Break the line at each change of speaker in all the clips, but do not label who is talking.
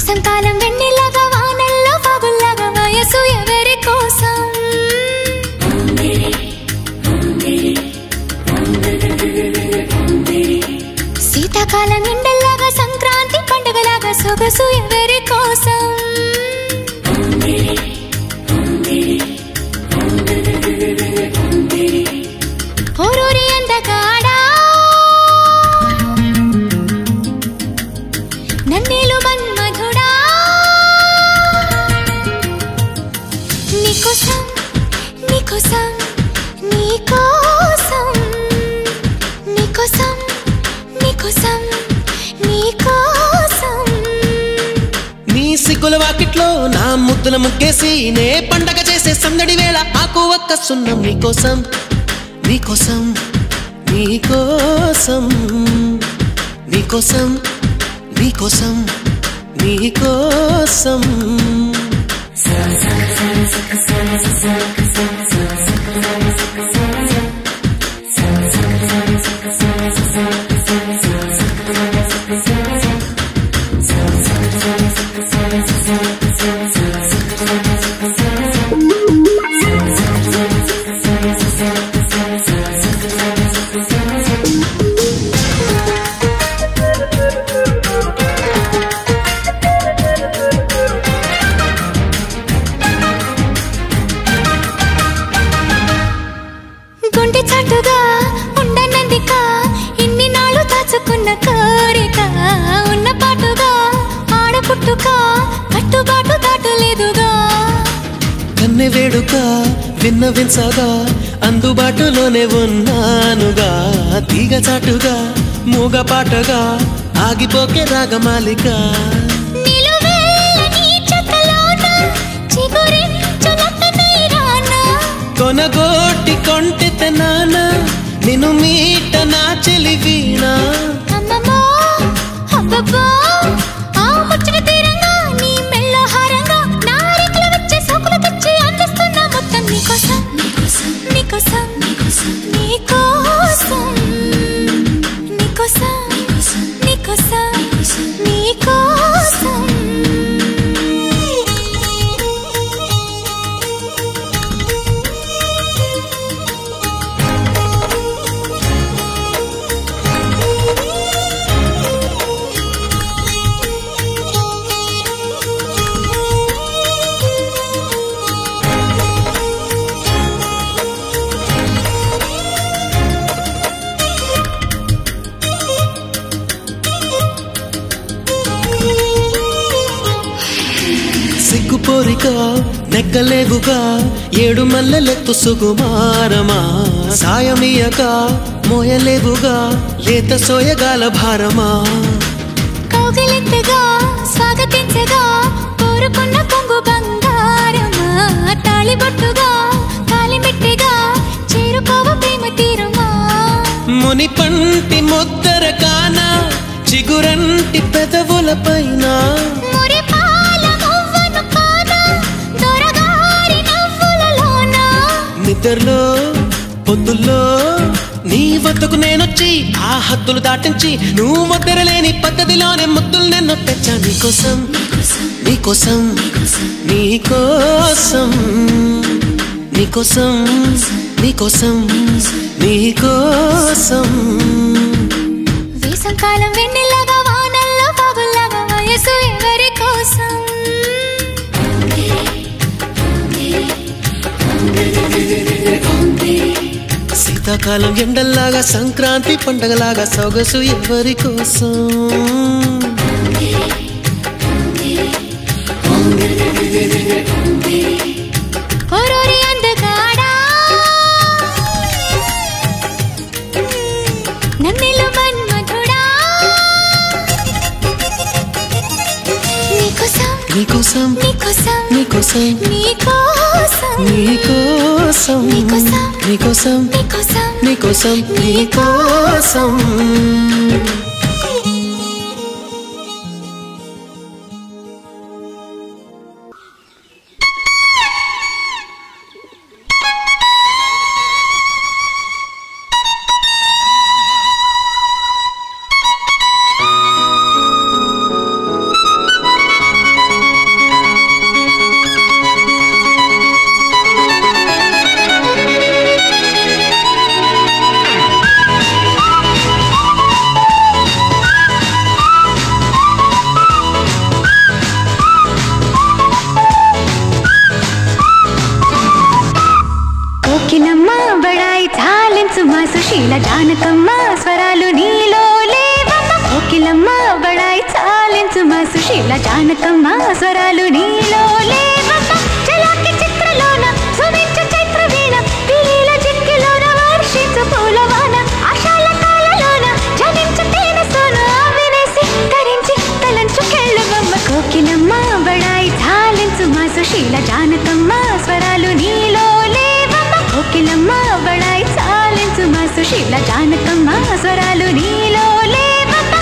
వేసంకాలం వెన్నెలాగా వానల్లో ఫాగుల్లాగా వయసు ఎవరి కోసం శీతాకాలం ఎండల్లాగా సంక్రాంతి పండుగలాగా సొగసు ఎవరి కోసం ఓరూరి అందగాడా నన్నేలు మన్మధుడా నీకోసం నీకోసం నీకోసం నీకోసం నీకోసం నీకోసం
నీ సిగ్గుల వాకిట్లో నా ముద్దుల ముగ్గేసి నే పండగ చేసే సందడి వేళ ఆకు ఒక్క సున్నం నీకోసం నీకోసం నీకోసం నీకోసం నీకోసం నీకోసం
గుండె చాటుగా ఉండనందిక ఇన్ని నాళ్ళు దాచుకున్న కోరిక ఉన్న పాటుగా ఆడపుట్టుక కట్టుబాటు దాటలేదుగా
కన్నె వేడుక విన్నవించగా అందుబాటులోనే ఉన్నానుగా తీగ చాటుగా మూగ పాటగా ఆగిపోకే రాగమాలిక కొనగోటి కొంటె నాన్న నిన్ను మీట నా చెలి వీణ
అమ్మమ్మో అబ్బబ్బో ఆ ముచ్చట తీరంగా నీ మెల్ల హారంగా నా రెక్కలు వచ్చే సోకులు తెచ్చి అందిస్తున్నా మొత్తం నీకోసం నీకోసం నీకోసం నీకోసం నీకోసం నీకోసం నీకోసం
సిగ్గుపోరిక నెగ్గలేవుగా ఏడు మల్లెలెత్తు సుకుమారమా సాయమీయక మోయలేవుగా లేత సోయగాల భారమా
కౌగిలింతగా స్వాగతించగా కోరుకున్న కొంగు బంగారమా తాళిబొట్టుగా కాలిమెట్టెగా చేరుకోవ ప్రేమ తీరమా
ముని పంటి ముద్దర కాన చిగురంటి పెదవుల పైన నిద్రలో పొద్దుల్లో నీ వద్దకు నేనొచ్చి ఆ హద్దులు దాటించి నువ్వు ముద్దరలేని పద్ధతిలోనే ముద్దులు నిన్ను తెచ్చా నీకోసం నీకోసం నీకోసం నీకోసం నీకోసం నీకోసం
వేసంకాలం వెన్నెలాగా వానల్లో ఫాగుల్లాగా వయసు ఎవరి కోసం
శీతాకాలం ఎండల్లాగా సంక్రాంతి పండగలాగా సొగసు ఎవరి కోసం
ఓరోరి అందగాడా నన్నేలు మన్మధుడా నీకోసం
నీకోసం
నీకోసం
నీకోసం
నీకోసం
నీకోసం
నీకోసం
నీకోసం
నీకోసం
నీకోసం నీకోసం
సుశీల జానకమ్మ స్వరాలు నీలో లేవమ్మ కోకిలమ్మ బడాయి చాలించుమ సుశీల జానకమ్మ స్వరాలు నీలో లేవమ్మ చలాకి చిత్రలోన సుమించు చైత్ర వీణ పిలీల జిక్కిలోన వర్షించు పూలవాన ఆశాల కాలలోన జనించు తేనె సోన వినేసి తరించి తలంచు కెళ్ళవమ్మ కోకిలమ్మ బడాయి చాలించుమ సుశీల జానకమ్మ స్వరాలు నీలో లేవమ్మ కోకిలమ్మ బడాయి చాలించుమ సుశీల జానకమ్మ స్వరాలు నీలో లేవమ్మ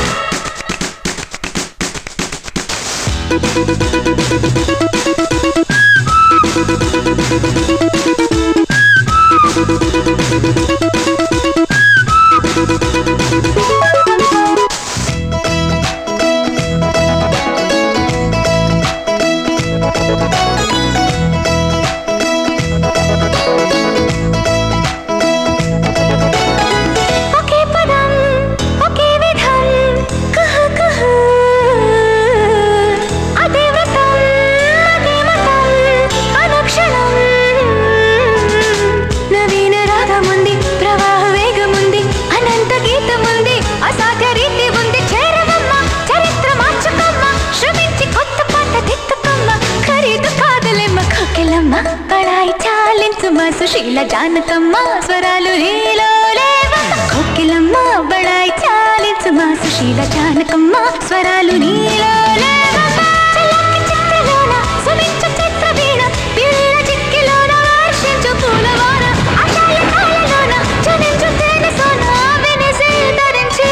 సుశీల జానకమ్మ స్వరాలు నీలో లేవమ్మ కోకిలమ్మ బడాయి చాలించుమ సుశీల జానకమ్మ స్వరాలు నీలో లేవమ్మ చలాకి చిత్రలోన సుమించు చిత్ర వీణ పిల్ల జిక్కిలోన వర్షించు పూలవాన ఆశాల కాలలోన జనించు తేనె సోన వినేసి ధరించి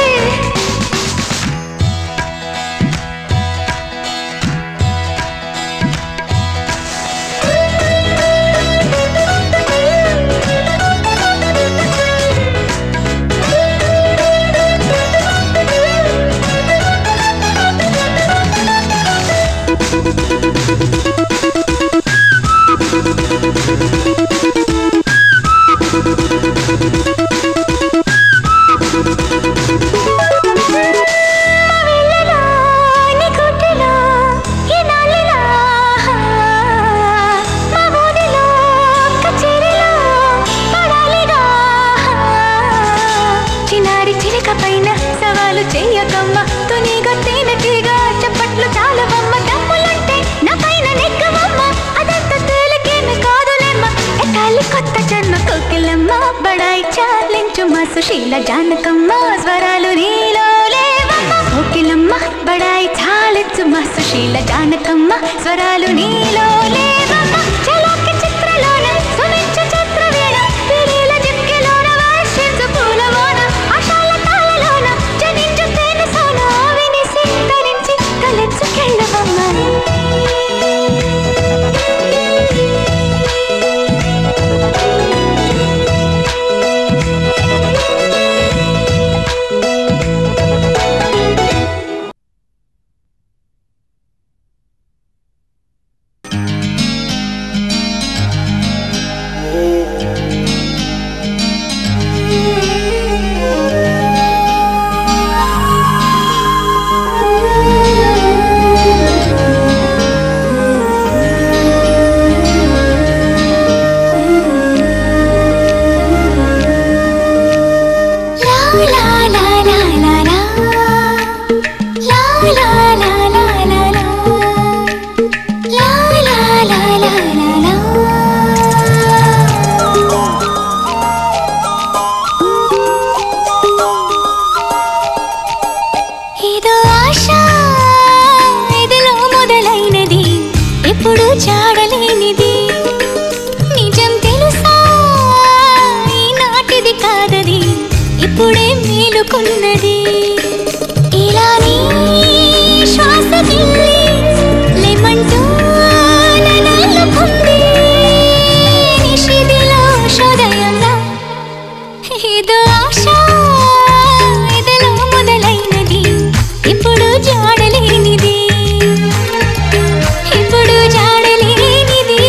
చెయ్యకమ్మ తునిగా తేనెటీగా చప్పట్లు చాలవమ్మ దమ్ములంటే నా పైన నెగ్గవమ్మ అదంత తేలికేమి కాదులేమ్మ ఎక్కాలి కొత్త జన్మ కోకిలమ్మ బడాయి చాలించుమ సుశీల జానకమ్మ స్వరాలు నీలో లేవమ్మ కోకిలమ్మ బడాయి చాలించుమ సుశీల జానకమ్మ స్వరాలు నీలో లేవమ్మ చలాకి చిత్రలోన సుమించు చిత్ర వీణ పిలీల జిక్కిలోన వర్షించు పూలవాన ఆశాల కాలలోన జనించు తేనె సోన వినేసి ధరించి తలెచ్చు కెళ్ళవమ్మ ఇప్పుడే మేలుకున్నది ఇలా నీ శ్వాస గిల్లి లేమంటూ నన్నుకుంది నిషిదిలో శోదయంలా ఇదో ఆశ ఇదిలో మొదలైనది ఇప్పుడు జాడలేనిది ఇప్పుడు జాడలేనిది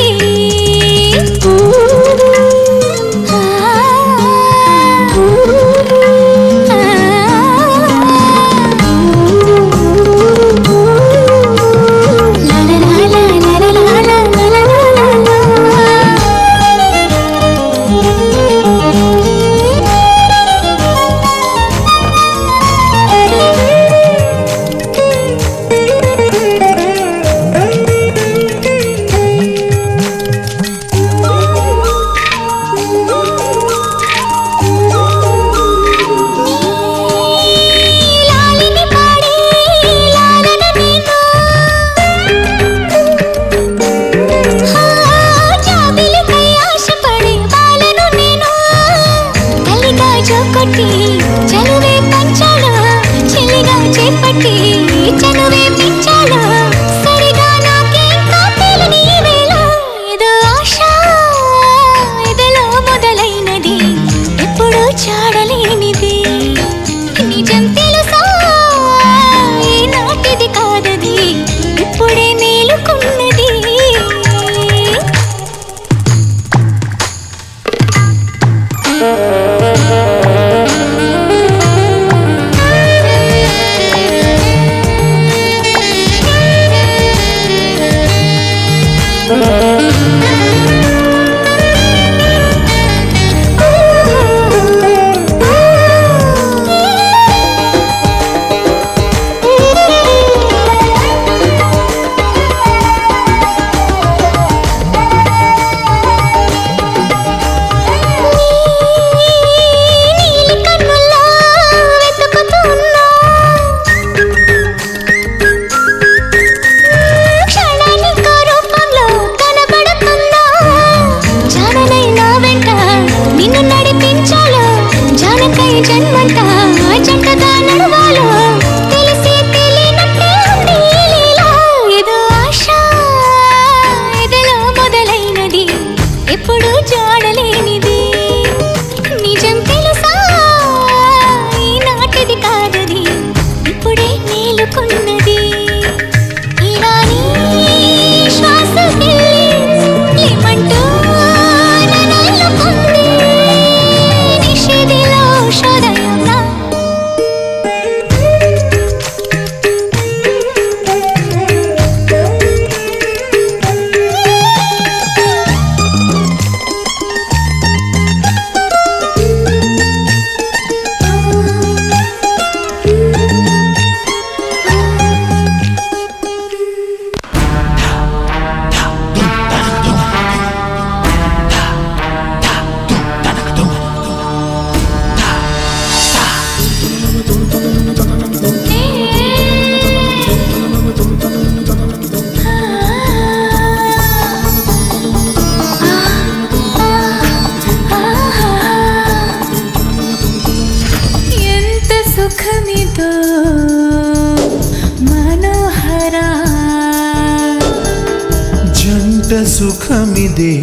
సుఖమిదే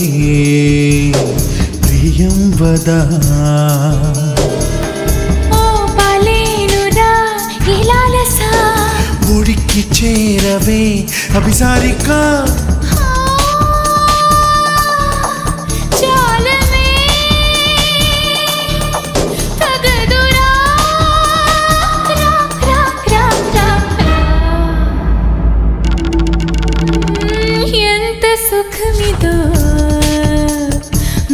ప్రియం వదా ఒడికి చేరవే అభిసారిక
ఎంత సుఖమిదో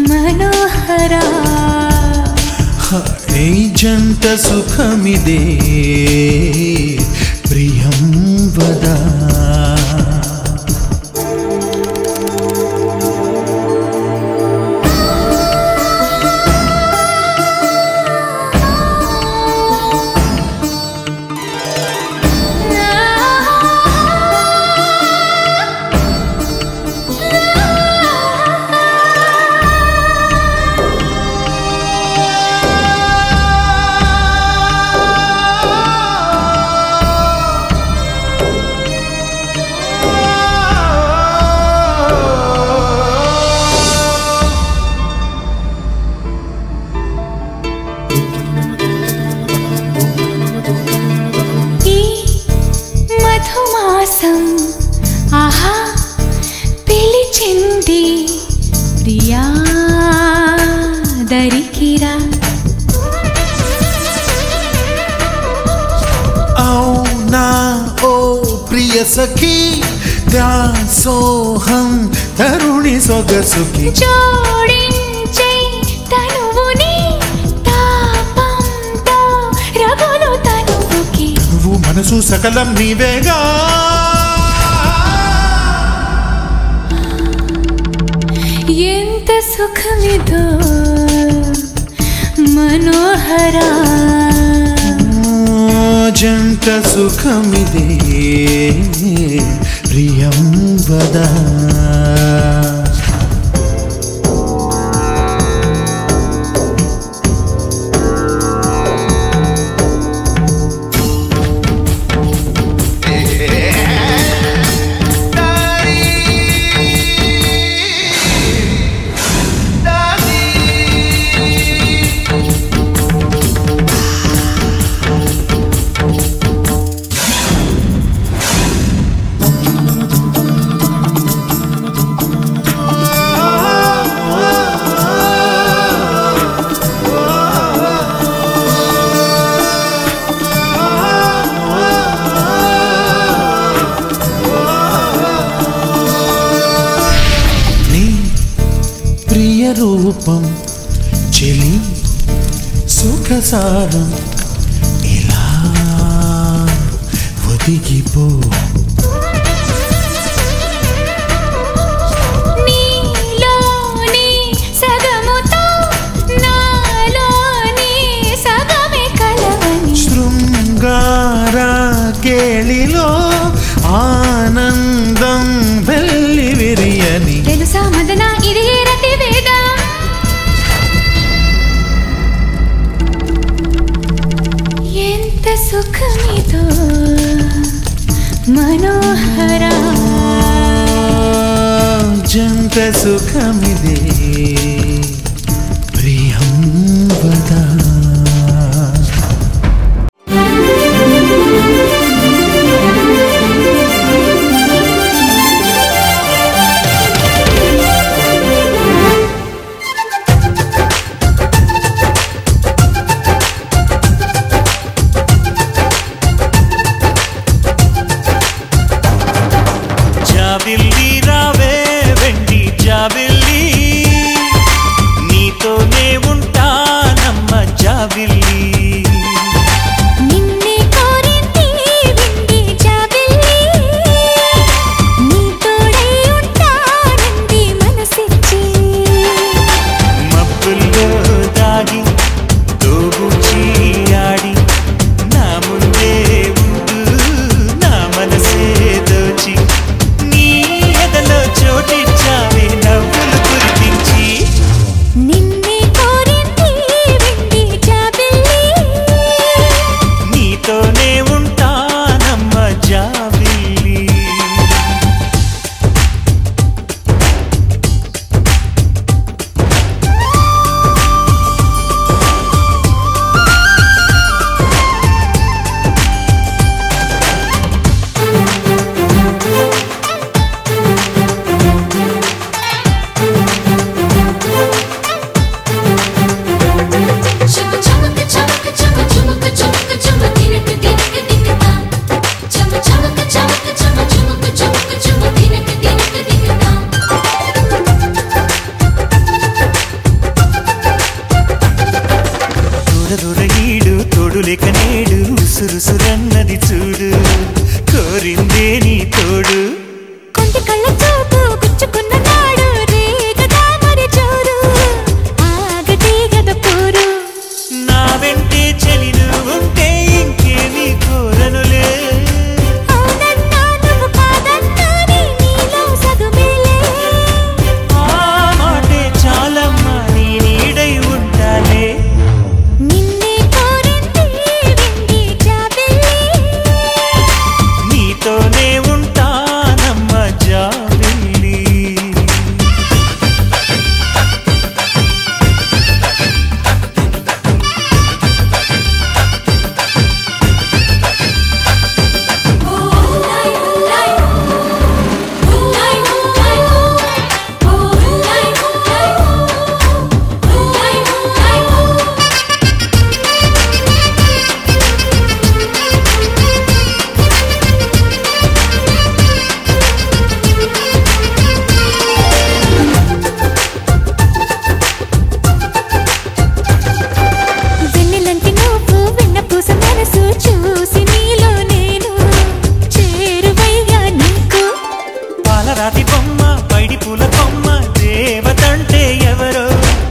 మనోహరా
ఏ జంట సుఖమిదే ప్రియం వదా
ఆహా పిలిచింది ప్రియా దరికిరా
అవునా ఓ ప్రియ సఖీ దాసోహం తరుణి సొగసుకి
జోడించే తనువుని తాపంతో రగులు తనువుకి
నువ్వు మనసు సకలం నీవేగా
ఎంత సుఖమిదో మనోహరా
జంట సుఖమిదే ప్రియం వదా రూపం చెలి సుఖసారం ఇలా ఒదిగిపో
నీలోని సగముతో నాలోని సగమే కలవని
శృంగార కేళిలో ఆనందం వెల్లి విరియని
తెలుసా మదన ఇది రతి వేదం ఎంత సుఖమిదో మనోహరా
జంట సుఖమిదే ప్రియం వదా
జాబిల్లి రావే వెండి జాబిల్లి నీతోనే ఉంటానమ్మ సుసురన్నది చూడు కోరిందే నీ తోడు
కొంటి కళ్ళ చూపు గుచ్చుకున్న నాడు రేగదా మరి చూడు ఆగటి గద పూరు
నా వెంటే చెలి నువ్వు ఉంటే ఇంకేమీ కోరనులే
అవునన్నా నువ్వు కాదన్నా నీలో సగుమేలే
ఆ మాటే చాలమ్మా నీ నీడై ఉంటాలే
నిన్నే కోరింది వెండి జాబిల్లి
నీతోనే ఉంటానమ్మ జాబిల్లి
వెన్నెలంటి నువ్వు వెన్నపూస మనసు చూసి నీలో నేను చేరువయ్యా నీకు
పాలరాతి బొమ్మ పైడి పూల కొమ్మ దేవతంటే ఎవరో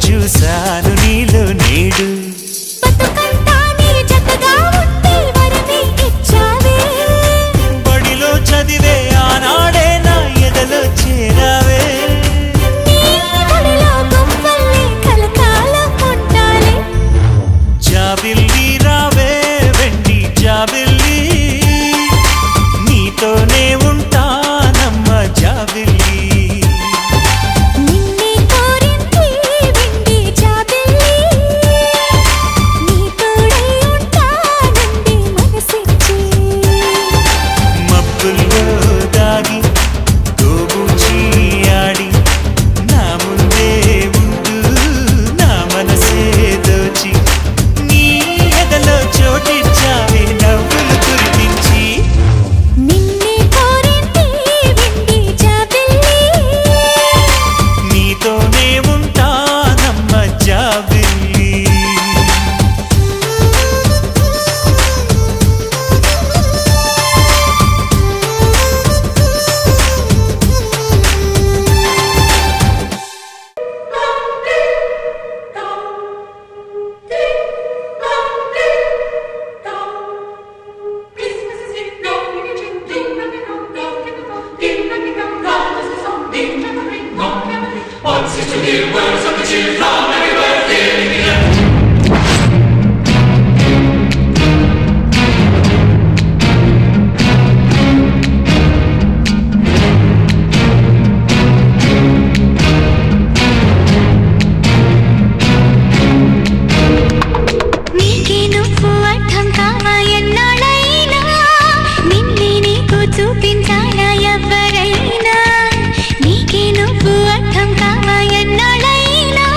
చూశాను నీలో నేడు
బతుకంతా నీ జతగా ఉంటే వరమే ఇచ్చావే
బడిలో చదివే ఆనాడే నా ఎదలో చేరావే
నీ ఒడిలో గువ్వల్లే కలకాలం ఉండాలి
జాబిల్లి రావే వెండి జాబిల్లి నీతోనే ఉంటానమ్మ జాబిల్లి
నిన్నే కోరింది వెండి జాబిల్లి నీ తోడై ఉంటానంది మనసిచ్చి
మబ్బుల్లో దాగి దోబూచి ఆడి నా ముందే ఉంటూ నా మనసే దోచి నీ ఎదలో చోటిచ్చావే నవ్వులు కురిపించి
నిన్నే కోరింది వెండి జాబిల్లి
నీతోనే ఉంటానమ్మ జాబిల్లి
నీకే నువ్వు అర్థం కావా ఎన్నాళ్ళైనా నిన్నే నీకు చూపించాలా ఎవరైనా నీకే నువ్వు అర్థం కావా ఎన్నాళ్ళైనా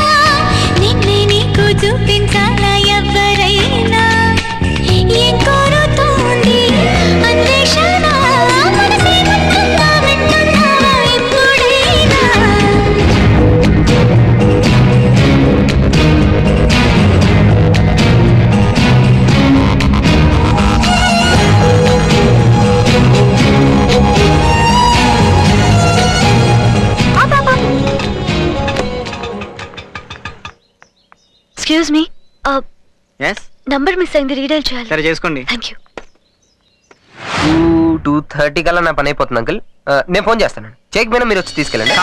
నిన్నే నీకు చూపించాలా ఎవరైనా ఏం కోరుతోంది అన్వేషణ మనసే గుర్తుందా వింటున్నావా ఎప్పుడైనా excuse me
yes
number miss అయింది రీడైల్ చేయాలి
సరే చేసుకోండి.
థ్యాంక్ యూ
2:30 కల్లా నా పని అయిపోతుంది అంకుల్. నేను ఫోన్ చేస్తాను. చెక్ పైన మీరు వచ్చి తీసుకెళ్ళండి.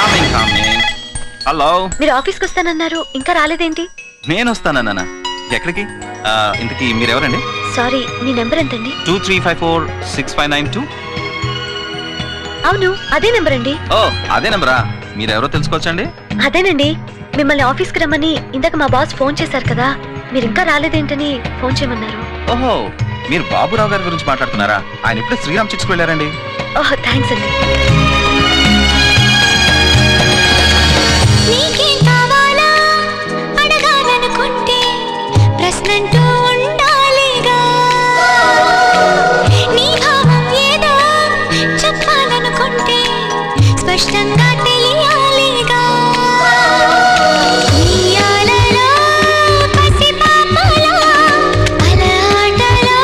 హలో,
మీరు ఆఫీస్కి వస్తానన్నారు ఇంకా రాలేదేంటి?
నేను వస్తానన్నా. ఎక్కడికి? ఇంతకీ మీరెవరండి?
సారీ, మీ నెంబర్ ఎంతండి?
23546592.
అవును, అదే నెంబర్ అండి.
ఓ, అదే నెంబరా? మీరెవరో తెలుసుకోవచ్చండి?
అదేనండి, మిమ్మల్ని ఆఫీస్కి రమ్మని ఇందాక మా బాస్ ఫోన్ చేశారు కదా, మీరు ఇంకా రాలేదేంటని ఫోన్ చేయమన్నారు.
ఓహో, మీరు బాబురావు గారి గురించి మాట్లాడుతున్నారా? ఆయన ఇప్పుడే శ్రీరామ్ చిక్స్కి వెళ్ళారండి.
ఓహో, థ్యాంక్స్ అండి. నీకేం కావాలా అడగాలనుకుంటే ప్రశ్నంటూ ఉండాలిగా, నీ భావం ఏదో చెప్పాలనుకుంటే స్పష్టంగా తెలియాలిగా. నీయాలలో పసిపాపలా అలఆటలో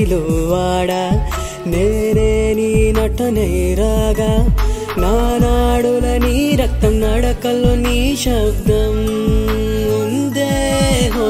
మదిలో వాడా నేనే నీ నటనే రాగా నానాడుల నీ రక్తం నడకల్లో నీ శబ్దం ఉందే హో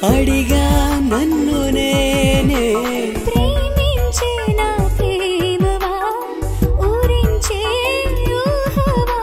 అడిగా నన్ను నేనే ప్రేమించే నా ప్రేమవా ఊరించే ఊహవా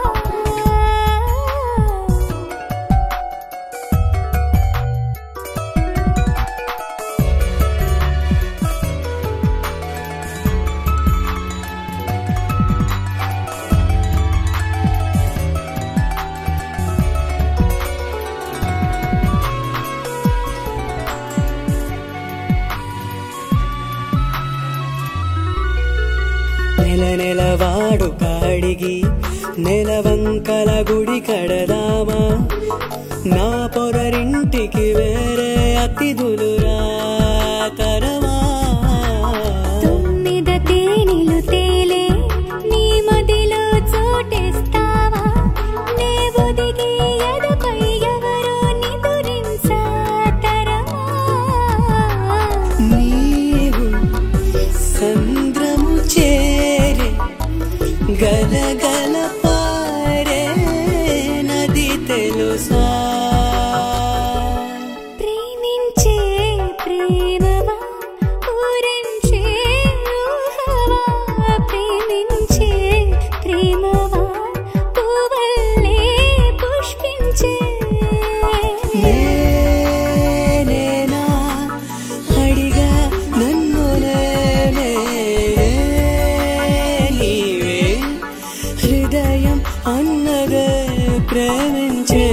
నెల నెలవాడు కాడిగి నెలవంకల గుడి కడదామా నా పొరరింటికి వేరే అతిథులు రాతరమా తొమ్మిద తేనెలు తేలే నీ మదిలో చోటేస్తావా నే ఒదిగి ఎదపై ఎవరో నిదురించాతరమా నీవు సంద్రము చేరే గలగల పారే నది తెలుసా ప్రేమించే ప్రేమవా ఊరించే ఊహవా ప్రేమించే ప్రేమవా పువ్వల్లే పుష్పించే నేనేనా అడిగా నన్ను నేనే నీవే హృదయం అన్నదే ప్రేమించే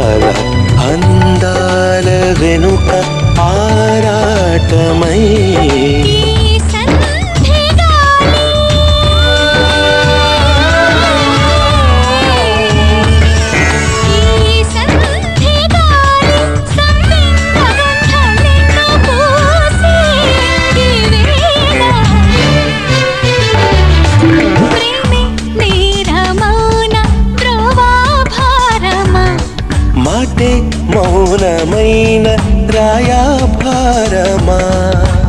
అందాల అందాల వెనుక ఆరాటమై మాటే మౌనమైన రాయాభారమా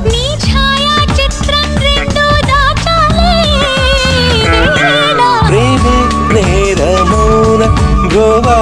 నీ ఛాయా చిత్రం రెండు దాచాలే
ప్రేమే నేరమౌన భ్రువా